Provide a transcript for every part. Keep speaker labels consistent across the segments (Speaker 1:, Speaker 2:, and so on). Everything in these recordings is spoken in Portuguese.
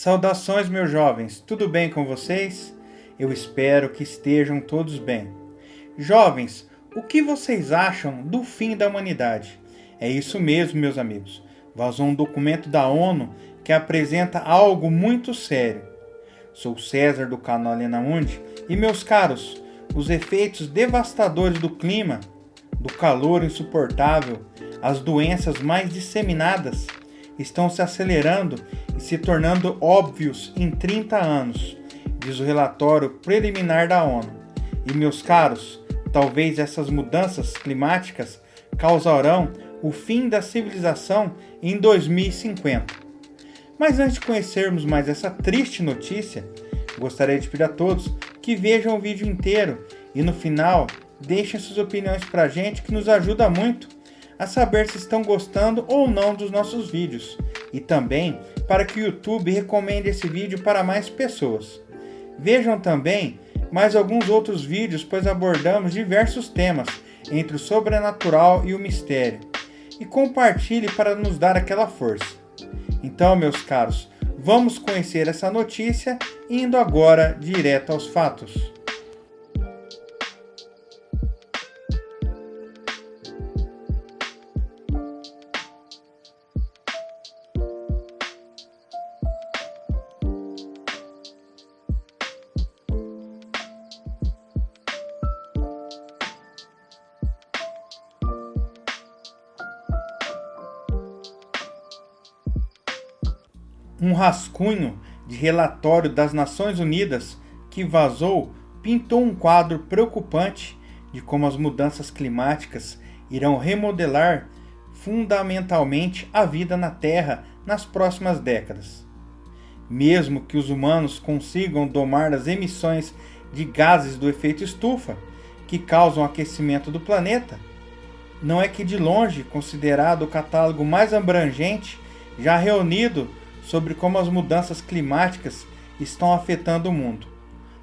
Speaker 1: Saudações, meus jovens, tudo bem com vocês? Eu espero que estejam todos bem. Jovens, o que vocês acham do fim da humanidade? É isso mesmo, meus amigos. Vazou um documento da ONU que apresenta algo muito sério. Sou César do canal Alena Mundi e, meus caros, os efeitos devastadores do clima, do calor insuportável, as doenças mais disseminadas estão se acelerando e se tornando óbvios em 30 anos, diz o relatório preliminar da ONU. E, meus caros, talvez essas mudanças climáticas causarão o fim da civilização em 2050. Mas antes de conhecermos mais essa triste notícia, gostaria de pedir a todos que vejam o vídeo inteiro e no final deixem suas opiniões pra gente, que nos ajuda muito a saber se estão gostando ou não dos nossos vídeos, e também para que o YouTube recomende esse vídeo para mais pessoas. Vejam também mais alguns outros vídeos, pois abordamos diversos temas entre o sobrenatural e o mistério, e compartilhe para nos dar aquela força. Então, meus caros, vamos conhecer essa notícia, indo agora direto aos fatos. Um rascunho de relatório das Nações Unidas que vazou pintou um quadro preocupante de como as mudanças climáticas irão remodelar fundamentalmente a vida na Terra nas próximas décadas. Mesmo que os humanos consigam domar as emissões de gases do efeito estufa, que causam o aquecimento do planeta, não é que de longe considerado o catálogo mais abrangente já reunido sobre como as mudanças climáticas estão afetando o mundo.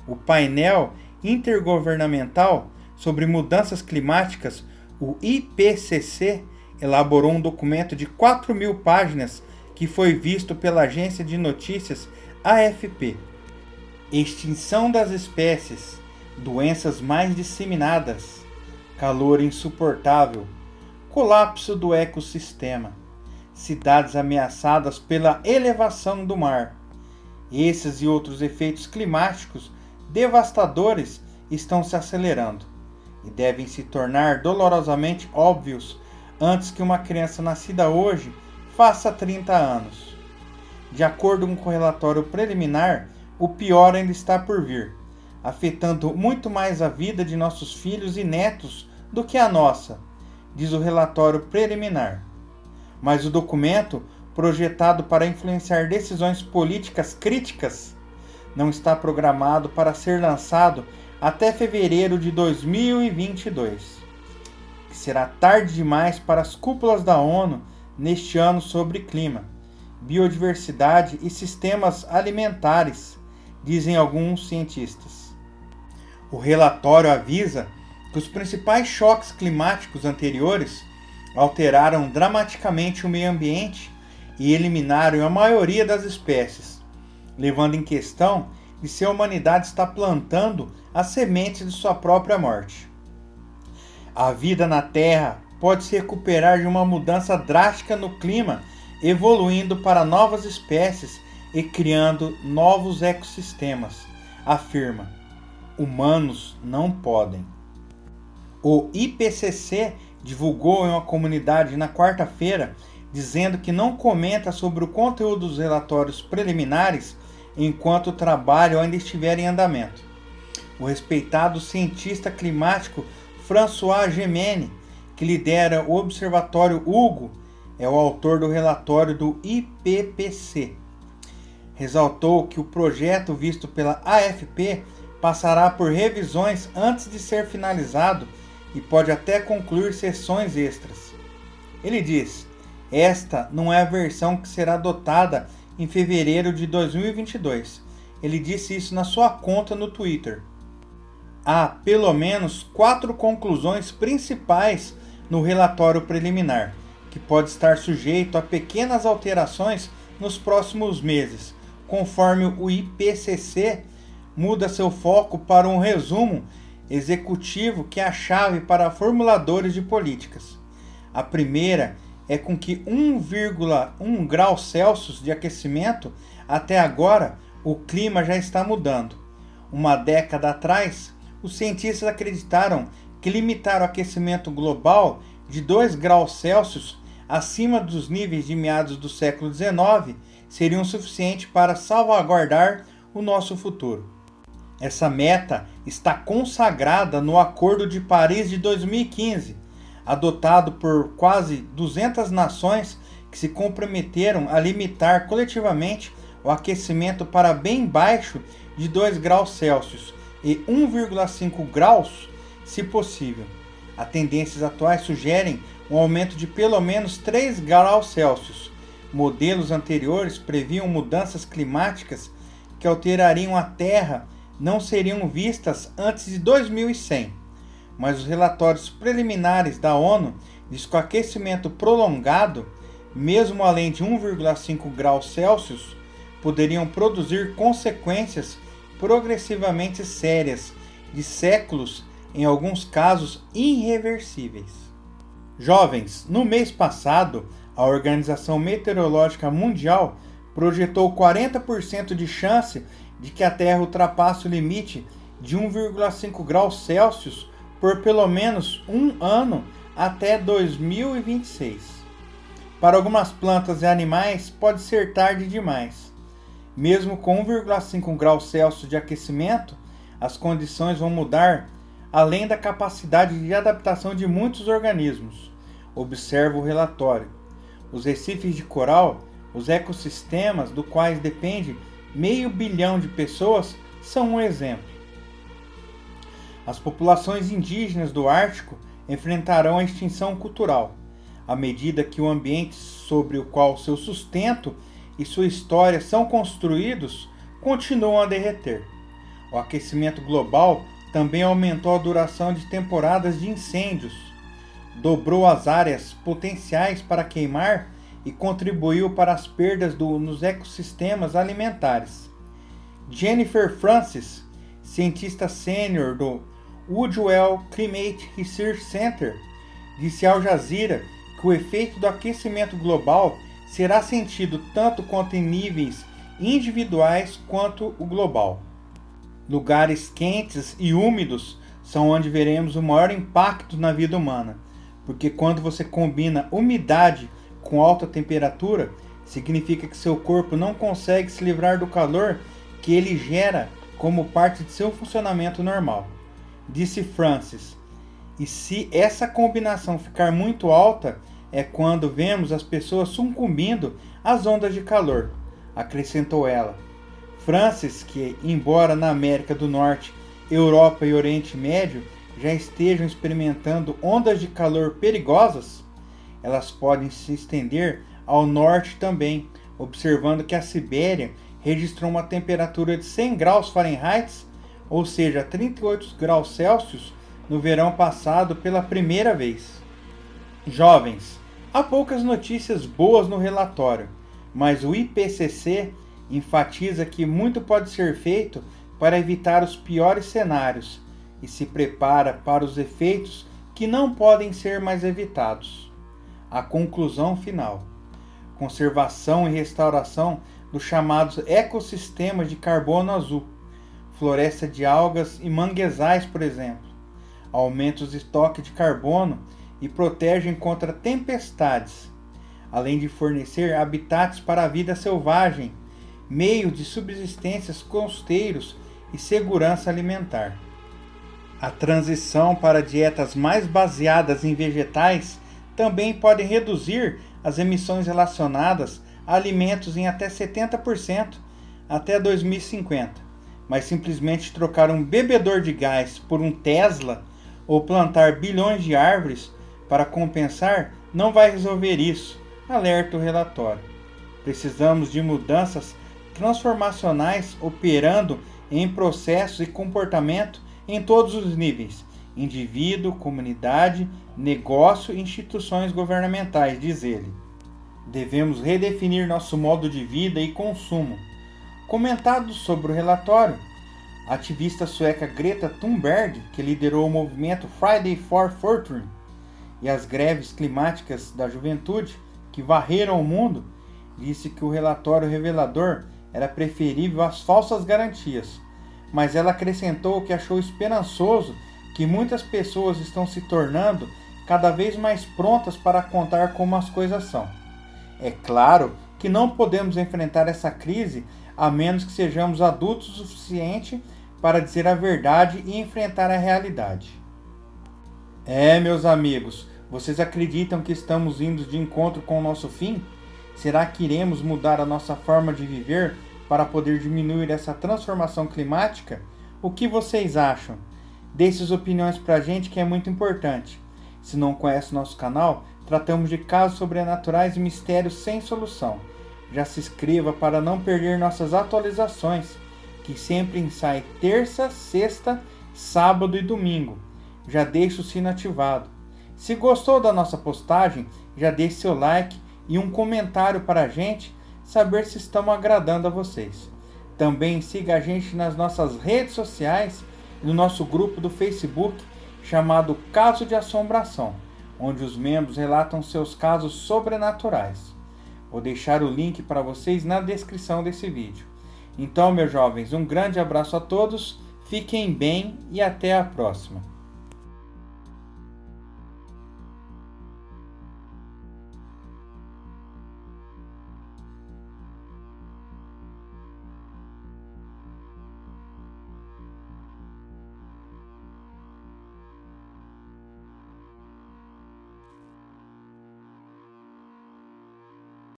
Speaker 1: O painel intergovernamental sobre mudanças climáticas, o IPCC, elaborou um documento de 4.000 páginas que foi visto pela agência de notícias AFP. Extinção das espécies, doenças mais disseminadas, calor insuportável, colapso do ecossistema, cidades ameaçadas pela elevação do mar. Esses e outros efeitos climáticos devastadores estão se acelerando e devem se tornar dolorosamente óbvios antes que uma criança nascida hoje faça 30 anos. De acordo com o relatório preliminar, o pior ainda está por vir, afetando muito mais a vida de nossos filhos e netos do que a nossa, diz o relatório preliminar. Mas o documento, projetado para influenciar decisões políticas críticas, não está programado para ser lançado até fevereiro de 2022, que será tarde demais para as cúpulas da ONU neste ano sobre clima, biodiversidade e sistemas alimentares, dizem alguns cientistas. O relatório avisa que os principais choques climáticos anteriores alteraram dramaticamente o meio ambiente e eliminaram a maioria das espécies, levando em questão de se a humanidade está plantando as sementes de sua própria morte. A vida na Terra pode se recuperar de uma mudança drástica no clima, evoluindo para novas espécies e criando novos ecossistemas, afirma. Humanos não podem. O IPCC divulgou em uma comunidade na quarta-feira, dizendo que não comenta sobre o conteúdo dos relatórios preliminares enquanto o trabalho ainda estiver em andamento. O respeitado cientista climático François Gemene, que lidera o Observatório Hugo, é o autor do relatório do IPCC. Ressaltou que o projeto visto pela AFP passará por revisões antes de ser finalizado e pode até concluir sessões extras. Ele diz: esta não é a versão que será adotada em fevereiro de 2022. Ele disse isso na sua conta no Twitter. Há pelo menos 4 conclusões principais no relatório preliminar, que pode estar sujeito a pequenas alterações nos próximos meses, conforme o IPCC muda seu foco para um resumo executivo que é a chave para formuladores de políticas. A primeira é com que 1,1 grau Celsius de aquecimento, até agora, o clima já está mudando. Uma década atrás, os cientistas acreditaram que limitar o aquecimento global de 2 graus Celsius acima dos níveis de meados do século XIX seriam suficiente para salvaguardar o nosso futuro. Essa meta está consagrada no Acordo de Paris de 2015, adotado por quase 200 nações que se comprometeram a limitar coletivamente o aquecimento para bem baixo de 2 graus Celsius e 1,5 graus, se possível. As tendências atuais sugerem um aumento de pelo menos 3 graus Celsius. Modelos anteriores previam mudanças climáticas que alterariam a Terra não seriam vistas antes de 2100, mas os relatórios preliminares da ONU dizem que o aquecimento prolongado, mesmo além de 1,5 graus Celsius, poderiam produzir consequências progressivamente sérias de séculos, em alguns casos irreversíveis. Jovens, no mês passado, a Organização Meteorológica Mundial projetou 40% de chance de que a Terra ultrapasse o limite de 1,5 graus Celsius por pelo menos um ano até 2026. Para algumas plantas e animais pode ser tarde demais. Mesmo com 1,5 graus Celsius de aquecimento, as condições vão mudar além da capacidade de adaptação de muitos organismos. Observa o relatório. Os recifes de coral, os ecossistemas do quais depende 500 milhões de pessoas, são um exemplo. As populações indígenas do Ártico enfrentarão a extinção cultural, à medida que o ambiente sobre o qual seu sustento e sua história são construídos continuam a derreter. O aquecimento global também aumentou a duração de temporadas de incêndios, dobrou as áreas potenciais para queimar e contribuiu para as perdas nos ecossistemas alimentares. Jennifer Francis, cientista sênior do Woodwell Climate Research Center, disse ao Jazeera que o efeito do aquecimento global será sentido tanto quanto em níveis individuais quanto o global. Lugares quentes e úmidos são onde veremos o maior impacto na vida humana, porque quando você combina umidade com alta temperatura, significa que seu corpo não consegue se livrar do calor que ele gera como parte de seu funcionamento normal. Disse Francis. E se essa combinação ficar muito alta, é quando vemos as pessoas sucumbindo às ondas de calor, acrescentou ela. Francis, que, embora na América do Norte, Europa e Oriente Médio já estejam experimentando ondas de calor perigosas, elas podem se estender ao norte também, observando que a Sibéria registrou uma temperatura de 100 graus Fahrenheit, ou seja, 38 graus Celsius, no verão passado pela primeira vez. Jovens, há poucas notícias boas no relatório, mas o IPCC enfatiza que muito pode ser feito para evitar os piores cenários e se prepara para os efeitos que não podem ser mais evitados. A conclusão final: conservação e restauração dos chamados ecossistemas de carbono azul, floresta de algas e manguezais, por exemplo, aumenta os estoques de carbono e protegem contra tempestades, além de fornecer habitats para a vida selvagem, meios de subsistências costeiros e segurança alimentar. A transição para dietas mais baseadas em vegetais também pode reduzir as emissões relacionadas a alimentos em até 70% até 2050, mas simplesmente trocar um bebedor de gás por um Tesla ou plantar bilhões de árvores para compensar não vai resolver isso, alerta o relatório. Precisamos de mudanças transformacionais operando em processos e comportamento em todos os níveis: indivíduo, comunidade, negócio e instituições governamentais, diz ele. Devemos redefinir nosso modo de vida e consumo. comentado sobre o relatório. A ativista sueca Greta Thunberg, que liderou o movimento Friday for Future e as greves climáticas da juventude que varreram o mundo, disse que o relatório revelador era preferível às falsas garantias, mas ela acrescentou que achou esperançoso que muitas pessoas estão se tornando cada vez mais prontas para contar como as coisas são. É claro que não podemos enfrentar essa crise a menos que sejamos adultos o suficiente para dizer a verdade e enfrentar a realidade. Meus amigos, vocês acreditam que estamos indo de encontro com o nosso fim? Será que iremos mudar a nossa forma de viver para poder diminuir essa transformação climática? O que vocês acham? Deixe suas opiniões pra gente, que é muito importante. Se não conhece o nosso canal, tratamos de casos sobrenaturais e mistérios sem solução. Já se inscreva para não perder nossas atualizações, que sempre saem terça, sexta, sábado e domingo. Já deixe o sino ativado. Se gostou da nossa postagem, já deixe seu like e um comentário para a gente saber se estamos agradando a vocês. Também siga a gente nas nossas redes sociais e no nosso grupo do Facebook chamado Caso de Assombração, onde os membros relatam seus casos sobrenaturais. Vou deixar o link para vocês na descrição desse vídeo. Então, meus jovens, um grande abraço a todos, fiquem bem e até a próxima.